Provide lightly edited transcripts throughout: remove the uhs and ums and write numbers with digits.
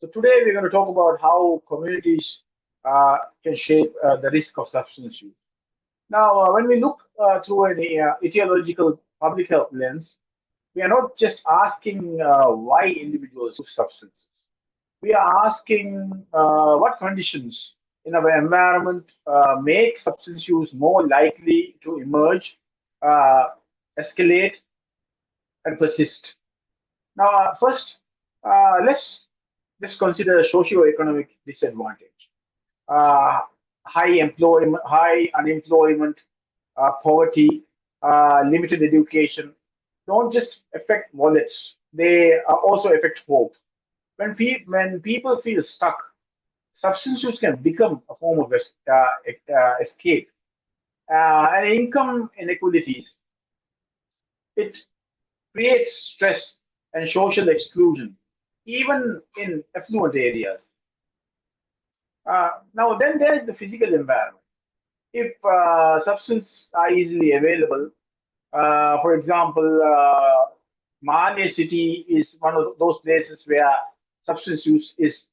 So today we're going to talk about how communities can shape the risk of substance use. Now, when we look through an etiological public health lens, we are not just asking why individuals use substances. We are asking what conditions in our environment make substance use more likely to emerge, uh, escalate, and persist. Now, first, let's just consider socio-economic disadvantage. Uh, high unemployment, poverty, limited education don't just affect wallets; they also affect hope. When people feel stuck, substance use can become a form of escape. And income inequalities, it creates stress and social exclusion, even in affluent areas. Now, then there is the physical environment. If substances are easily available, for example, Mali city is one of those places where substance use is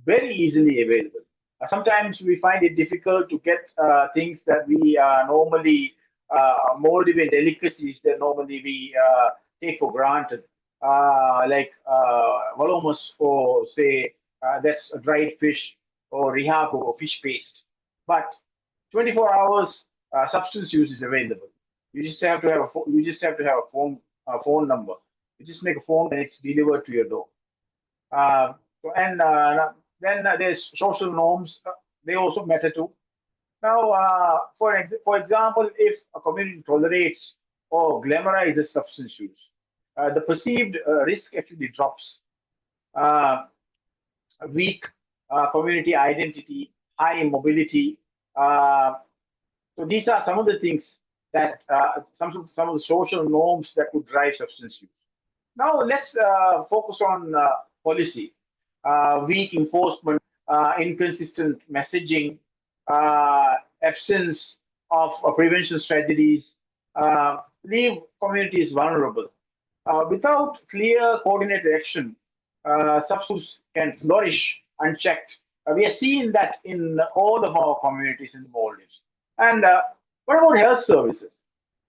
very easily available. Sometimes we find it difficult to get things that we normally molded delicacies that normally we take for granted, like walomos or say that's a dried fish or rihago or fish paste. But 24 hours substance use is available. You just have to have you just have to have a phone number. You just make a phone and it's delivered to your door. Uh, and then there's social norms. They also matter too. Now, for example, if a community tolerates or glamorizes substance use, the perceived risk actually drops. Uh, Weak community identity, high mobility. Uh, so these are some of the things that some of the social norms that could drive substance use. Now let's focus on policy, weak enforcement, inconsistent messaging, absence of prevention strategies, leave communities vulnerable. Without clear coordinated action, substance can flourish unchecked. We are seeing that in all of our communities in the Maldives. And what about health services?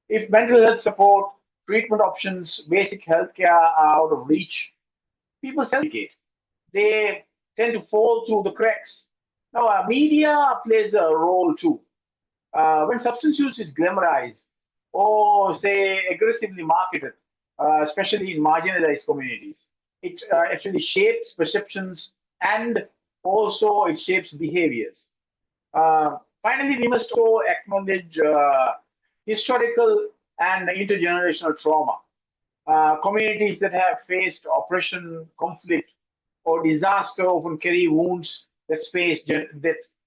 If mental health support, treatment options, basic healthcare are out of reach, people self-medicate. They tend to fall through the cracks. Now, media plays a role too. When substance use is glamorized or, say, aggressively marketed, especially in marginalized communities, it actually shapes perceptions and also it shapes behaviors. Finally, we must also acknowledge historical and intergenerational trauma. Communities that have faced oppression, conflict, or disaster often carry wounds that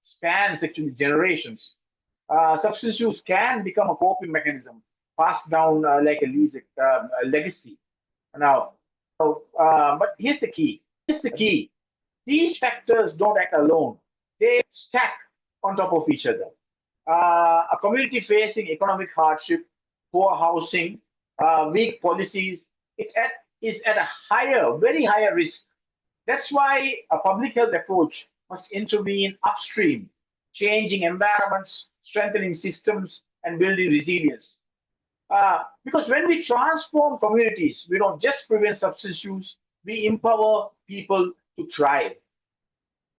spans actually generations. Substance use can become a coping mechanism passed down like a legacy. Now, but here's the key. These factors don't act alone. They stack on top of each other. A community facing economic hardship, poor housing, weak policies, is at a very higher risk. That's why a public health approach must intervene upstream, changing environments, strengthening systems, and building resilience. Because when we transform communities, we don't just prevent substance use, we empower people to thrive.